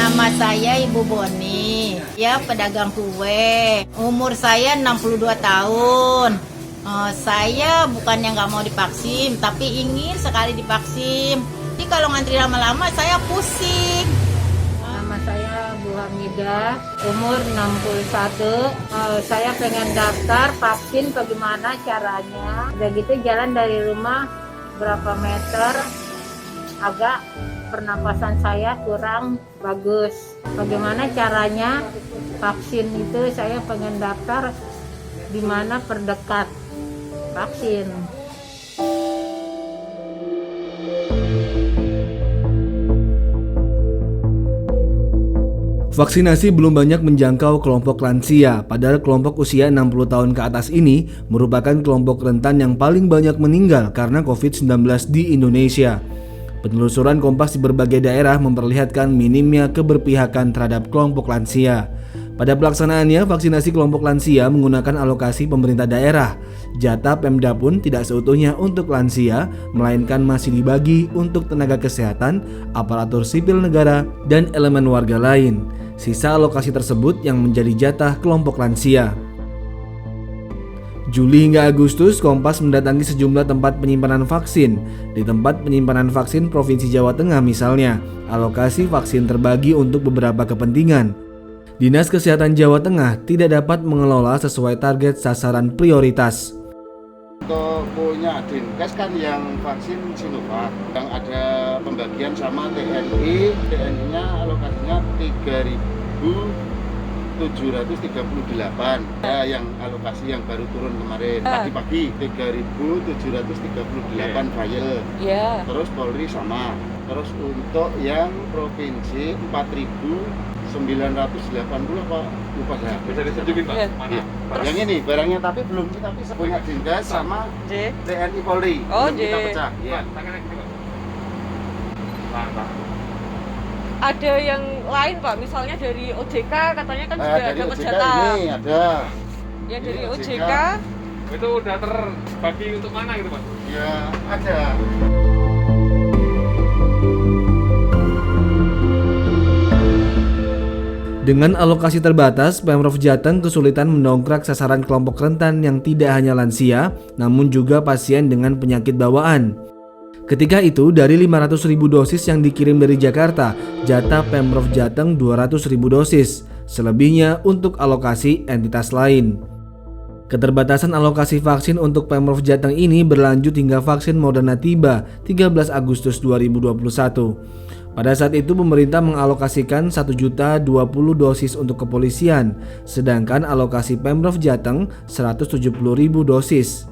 Nama saya Ibu Boni, ya pedagang kue. Umur saya 62 tahun. Saya bukannya nggak mau divaksin, tapi ingin sekali divaksin. Tapi kalau ngantri lama-lama saya pusing. Nama saya Bu Hamidah, umur 61. Saya pengen daftar vaksin, bagaimana caranya? Udah gitu jalan dari rumah berapa meter, agak pernapasan saya kurang bagus. Bagaimana caranya vaksin itu? Saya pengen daftar di mana terdekat vaksin. Vaksinasi belum banyak menjangkau kelompok lansia, padahal kelompok usia 60 tahun ke atas ini merupakan kelompok rentan yang paling banyak meninggal karena COVID-19 di Indonesia. Penelusuran Kompas di berbagai daerah memperlihatkan minimnya keberpihakan terhadap kelompok lansia. Pada pelaksanaannya, vaksinasi kelompok lansia menggunakan alokasi pemerintah daerah. Jatah Pemda pun tidak seutuhnya untuk lansia, melainkan masih dibagi untuk tenaga kesehatan, aparatur sipil negara, dan elemen warga lain. Sisa alokasi tersebut yang menjadi jatah kelompok lansia. Juli hingga Agustus, Kompas mendatangi sejumlah tempat penyimpanan vaksin. Di tempat penyimpanan vaksin Provinsi Jawa Tengah misalnya, alokasi vaksin terbagi untuk beberapa kepentingan. Dinas Kesehatan Jawa Tengah tidak dapat mengelola sesuai target sasaran prioritas. Untuk punya Dinkes kan yang vaksin Sinovac, yang ada pembagian sama TNI, TNI-nya alokasinya 3.738. Ya, yang alokasi yang baru turun kemarin pagi-pagi 3.738 vial. Yeah. Terus Polri sama. Terus untuk yang provinsi 4.980 apa lupa saya. Bisa ditunjukin Pak? Yeah. Mana? Yang ini barangnya tapi belum kita bisa punya Dinkes sama J. TNI Polri. Oh, Belum kita J. pecah. Iya. Tangannya gini Pak. Nah. Ada yang lain Pak, misalnya dari OJK katanya kan juga Dari dapat OJK jatah. ini ada. Yang dari Ini OJK Itu udah terbagi untuk mana gitu Pak? Ya ada. Dengan alokasi terbatas, Pemprov Jateng kesulitan mendongkrak sasaran kelompok rentan yang tidak hanya lansia, namun juga pasien dengan penyakit bawaan. Ketika itu, dari 500.000 dosis yang dikirim dari Jakarta, jatah Pemprov Jateng 200.000 dosis, selebihnya untuk alokasi entitas lain. Keterbatasan alokasi vaksin untuk Pemprov Jateng ini berlanjut hingga vaksin Moderna tiba 13 Agustus 2021. Pada saat itu pemerintah mengalokasikan 1.020.000 dosis untuk kepolisian, sedangkan alokasi Pemprov Jateng 170.000 dosis.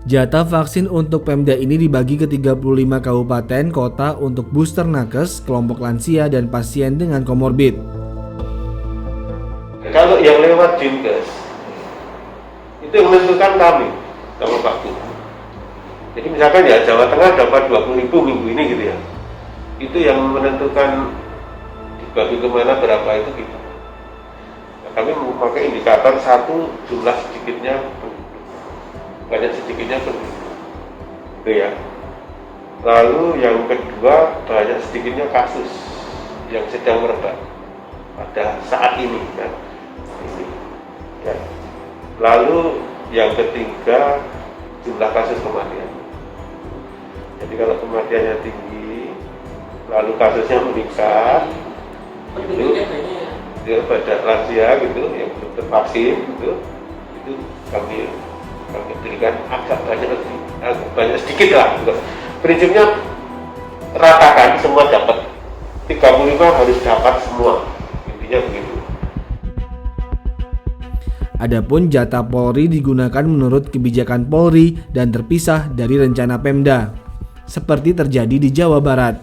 Jatah vaksin untuk Pemda ini dibagi ke 35 kabupaten kota untuk booster nakes, kelompok lansia, dan pasien dengan komorbid. Kalau yang lewat Dinkes, itu yang menentukan kami, sama Pak Bu. Jadi misalkan ya Jawa Tengah dapat 20.000 minggu ini gitu ya. Itu yang menentukan dibagi kemana berapa itu kita. Nah, kami memakai indikator satu, jumlah sedikitnya penduduk, banyak sedikitnya penduduk, gitu ya. Lalu yang kedua, banyak sedikitnya kasus yang sedang merebak pada saat ini kan. Ini, ya. Lalu yang ketiga, jumlah kasus kematian. Jadi kalau kematiannya tinggi, lalu kasusnya meningkat, itu pada lansia gitu yang belum tervaksin gitu, itu kami berikan agak banyak sedikit lah gitu. Prinsipnya ratakan semua dapat, 35 harus dapat semua, intinya begitu. Adapun jatah Polri digunakan menurut kebijakan Polri dan terpisah dari rencana Pemda, seperti terjadi di Jawa Barat.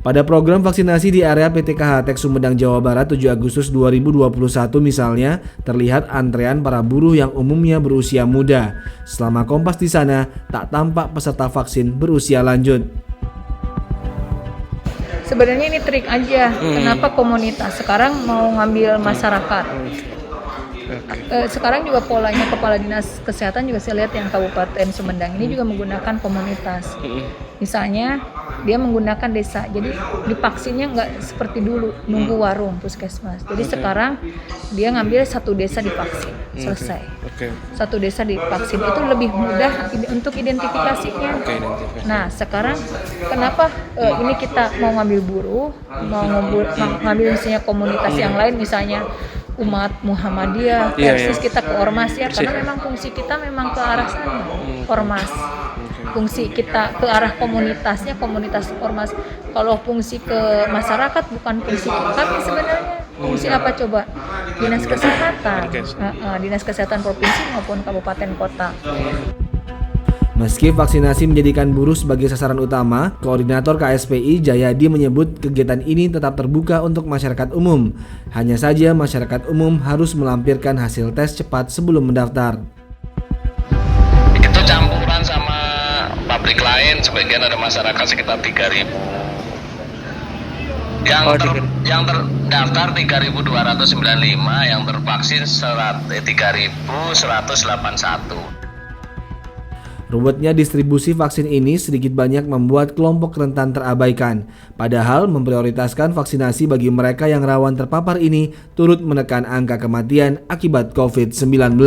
Pada program vaksinasi di area PTKH Tek Sumedang Jawa Barat 7 Agustus 2021 misalnya, terlihat antrean para buruh yang umumnya berusia muda. Selama Kompas di sana, tak tampak peserta vaksin berusia lanjut. Sebenarnya ini trik aja. Kenapa komunitas sekarang mau ngambil masyarakat? Sekarang juga polanya Kepala Dinas Kesehatan juga saya lihat yang Kabupaten Sumedang ini juga menggunakan komunitas. Misalnya dia menggunakan desa. Jadi divaksinnya nggak seperti dulu nunggu warung puskesmas. Jadi sekarang dia ngambil satu desa divaksin, selesai. Satu desa divaksin itu lebih mudah untuk identifikasinya. Nah sekarang kenapa ini kita mau ngambil buruh, mau ngambil misalnya komunitas yang lain, misalnya umat Muhammadiyah versus kita ke ormas ya, karena memang fungsi kita memang ke arah sana, ormas. Fungsi kita ke arah komunitasnya, komunitas ormas. Kalau fungsi ke masyarakat bukan fungsi kami sebenarnya. Fungsi apa coba? Dinas Kesehatan, Dinas Kesehatan Provinsi maupun Kabupaten Kota. Meski vaksinasi menjadikan buruh sebagai sasaran utama, Koordinator KSPI Jayadi menyebut kegiatan ini tetap terbuka untuk masyarakat umum. Hanya saja masyarakat umum harus melampirkan hasil tes cepat sebelum mendaftar. Itu campuran sama pabrik lain, sebagian ada masyarakat sekitar 3.000. Yang terdaftar 3.295, yang tervaksin 3.181. Ruwetnya distribusi vaksin ini sedikit banyak membuat kelompok rentan terabaikan. Padahal memprioritaskan vaksinasi bagi mereka yang rawan terpapar ini turut menekan angka kematian akibat COVID-19.